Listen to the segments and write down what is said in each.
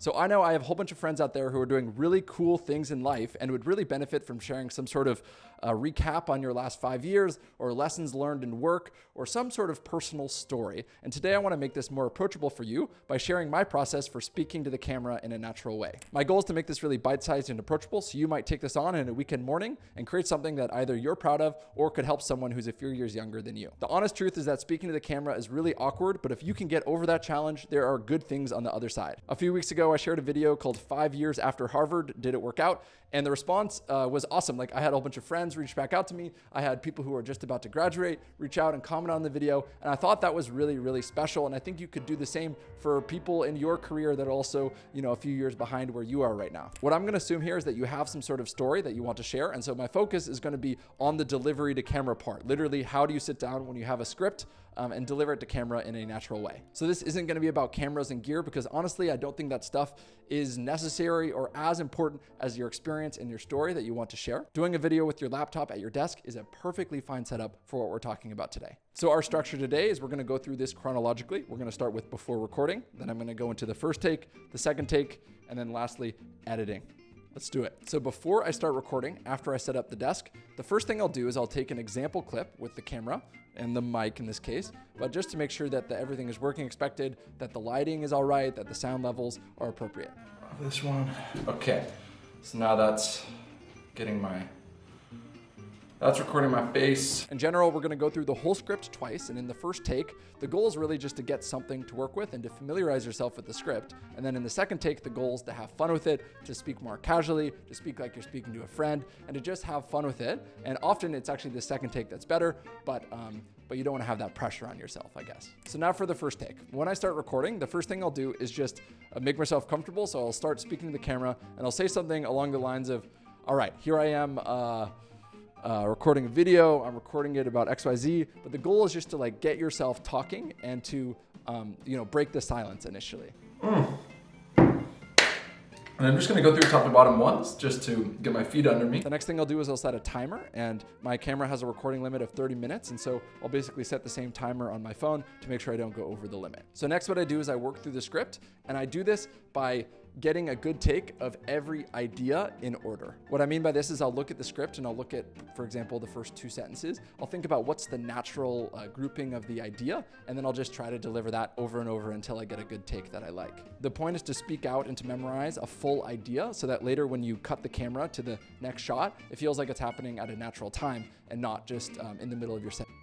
So I know I have a whole bunch of friends out there who are doing really cool things in life and would really benefit from sharing some sort of recap on your last 5 years or lessons learned in work or some sort of personal story. And today I want to make this more approachable for you by sharing my process for speaking to the camera in a natural way. My goal is to make this really bite-sized and approachable, so you might take this on in a weekend morning and create something that either you're proud of or could help someone who's a few years younger than you. The honest truth is that speaking to the camera is really awkward, but if you can get over that challenge, there are good things on the other side. A few weeks ago, I shared a video called 5 Years After Harvard, Did It Work Out? And the response was awesome. Like, I had a whole bunch of friends reach back out to me. I had people who were just about to graduate reach out and comment on the video. And I thought that was really, really special. And I think you could do the same for people in your career that are also, a few years behind where you are right now. What I'm going to assume here is that you have some sort of story that you want to share. And so my focus is going to be on the delivery to camera part. Literally, how do you sit down when you have a script and deliver it to camera in a natural way? So this isn't going to be about cameras and gear, because honestly, I don't think that stuff is necessary or as important as your experience and your story that you want to share. Doing a video with your laptop at your desk is a perfectly fine setup for what we're talking about today. So our structure today is we're going to go through this chronologically. We're going to start with before recording, then I'm going to go into the first take, the second take, and then lastly, editing. Let's do it. So before I start recording, after I set up the desk, the first thing I'll do is I'll take an example clip with the camera and the mic in this case, but just to make sure that everything is working expected, that the lighting is all right, that the sound levels are appropriate. This one. Okay, so now that's recording my face. In general, we're gonna go through the whole script twice, and in the first take, the goal is really just to get something to work with and to familiarize yourself with the script. And then in the second take, the goal is to have fun with it, to speak more casually, to speak like you're speaking to a friend, and to just have fun with it. And often it's actually the second take that's better, but you don't wanna have that pressure on yourself, I guess. So now for the first take. When I start recording, the first thing I'll do is just make myself comfortable. So I'll start speaking to the camera, and I'll say something along the lines of, all right, here I am, recording a video. I'm recording it about XYZ, but the goal is just to get yourself talking and to, break the silence initially. And I'm just gonna go through top to bottom once just to get my feet under me. The next thing I'll do is I'll set a timer, and my camera has a recording limit of 30 minutes. And so I'll basically set the same timer on my phone to make sure I don't go over the limit. So next what I do is I work through the script, and I do this by getting a good take of every idea in order. What I mean by this is I'll look at the script and I'll look at, for example, the first 2 sentences. I'll think about what's the natural grouping of the idea, and then I'll just try to deliver that over and over until I get a good take that I like. The point is to speak out and to memorize a full idea so that later when you cut the camera to the next shot, it feels like it's happening at a natural time and not just in the middle of your sentence.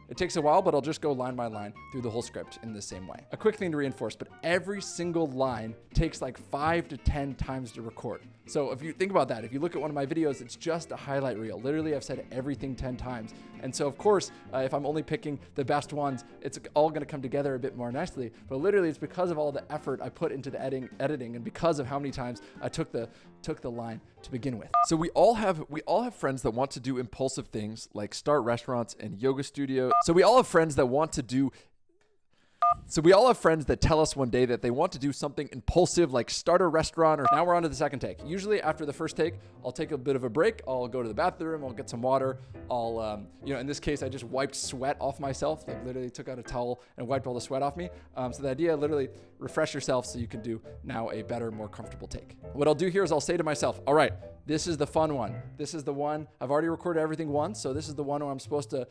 It takes a while, but I'll just go line by line through the whole script in the same way. A quick thing to reinforce, but every single line takes 5 to 10 times to record. So if you think about that, if you look at one of my videos, it's just a highlight reel. Literally, I've said everything 10 times. And so of course, if I'm only picking the best ones, it's all gonna come together a bit more nicely. But literally, it's because of all the effort I put into the editing and because of how many times I took the line to begin with. So we all have friends that want to do impulsive things like start restaurants and yoga studios. So we all have friends that tell us one day that they want to do something impulsive like start a restaurant. Or now we're on to the second take. Usually after the first take, I'll take a bit of a break. I'll go to the bathroom, I'll get some water. I'll, in this case, I just wiped sweat off myself. Literally took out a towel and wiped all the sweat off me. So the idea, literally refresh yourself so you can do now a better, more comfortable take. What I'll do here is I'll say to myself, all right, this is the fun one. This is the one, I've already recorded everything once, so this is the one where I'm supposed to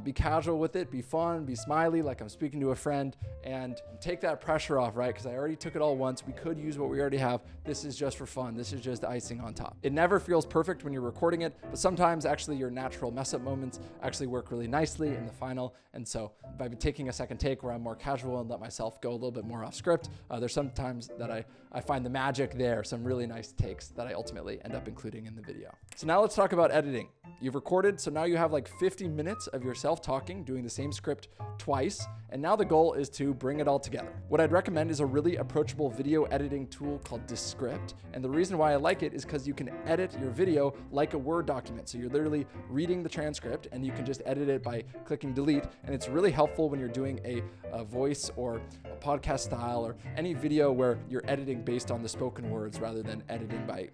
be casual with it, be fun, be smiley, like I'm speaking to a friend, and take that pressure off, right? Because I already took it all once. We could use what we already have. This is just for fun. This is just icing on top. It never feels perfect when you're recording it, but sometimes actually your natural mess up moments actually work really nicely in the final. And so by taking a second take where I'm more casual and let myself go a little bit more off script, there's sometimes that I find the magic there, some really nice takes that I ultimately end up including in the video. So now let's talk about editing. You've recorded, so now you have 50 minutes of yourself talking, doing the same script twice, and now the goal is to bring it all together. What I'd recommend is a really approachable video editing tool called Descript, and the reason why I like it is because you can edit your video like a Word document. So you're literally reading the transcript, and you can just edit it by clicking delete, and it's really helpful when you're doing a voice or a podcast style style, or any video where you're editing based on the spoken words rather than editing by,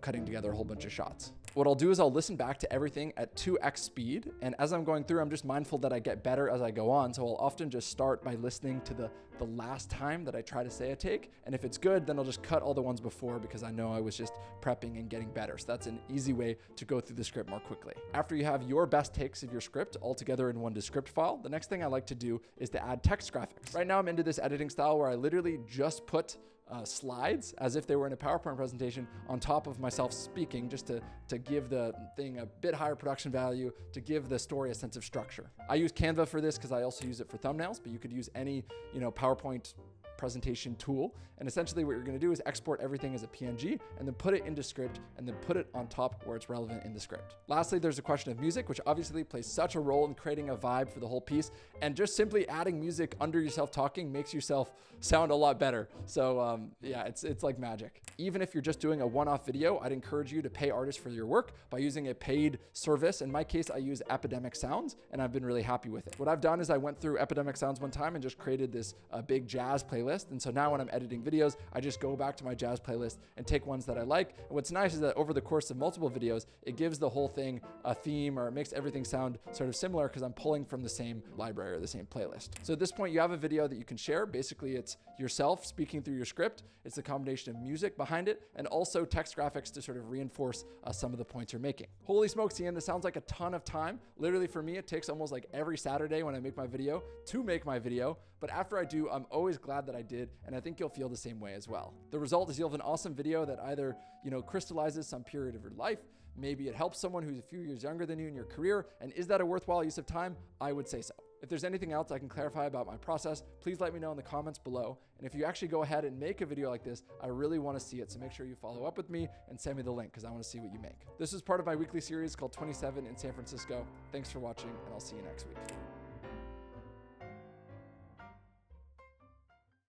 cutting together a whole bunch of shots. What I'll do is I'll listen back to everything at 2x speed. And as I'm going through, I'm just mindful that I get better as I go on. So I'll often just start by listening to the last time that I try to say a take. And if it's good, then I'll just cut all the ones before because I know I was just prepping and getting better. So that's an easy way to go through the script more quickly. After you have your best takes of your script all together in one Descript file, the next thing I like to do is to add text graphics. Right now I'm into this editing style where I literally just put slides as if they were in a PowerPoint presentation on top of myself speaking, just to give the thing a bit higher production value, to give the story a sense of structure. I use Canva for this because I also use it for thumbnails, but you could use any, PowerPoint presentation tool. And essentially what you're going to do is export everything as a PNG and then put it into script and then put it on top where it's relevant in the script. Lastly, there's a question of music, which obviously plays such a role in creating a vibe for the whole piece. And just simply adding music under yourself talking makes yourself sound a lot better. So it's like magic. Even if you're just doing a one-off video, I'd encourage you to pay artists for your work by using a paid service. In my case, I use Epidemic Sounds and I've been really happy with it. What I've done is I went through Epidemic Sounds one time and just created this big jazz playlist. And so now when I'm editing videos, I just go back to my jazz playlist and take ones that I like. And what's nice is that over the course of multiple videos, it gives the whole thing a theme, or it makes everything sound sort of similar because I'm pulling from the same library or the same playlist. So at this point, you have a video that you can share. Basically, it's yourself speaking through your script. It's the combination of music behind it and also text graphics to sort of reinforce some of the points you're making. Holy smokes, Ian, this sounds like a ton of time. Literally for me, it takes almost like every Saturday when I make my video to make my video. But after I do, I'm always glad that I did, and I think you'll feel the same way as well. The result is you'll have an awesome video that either, crystallizes some period of your life, maybe it helps someone who's a few years younger than you in your career, and is that a worthwhile use of time? I would say so. If there's anything else I can clarify about my process, please let me know in the comments below. And if you actually go ahead and make a video like this, I really want to see it. So make sure you follow up with me and send me the link because I want to see what you make. This is part of my weekly series called 27 in San Francisco. Thanks for watching, and I'll see you next week.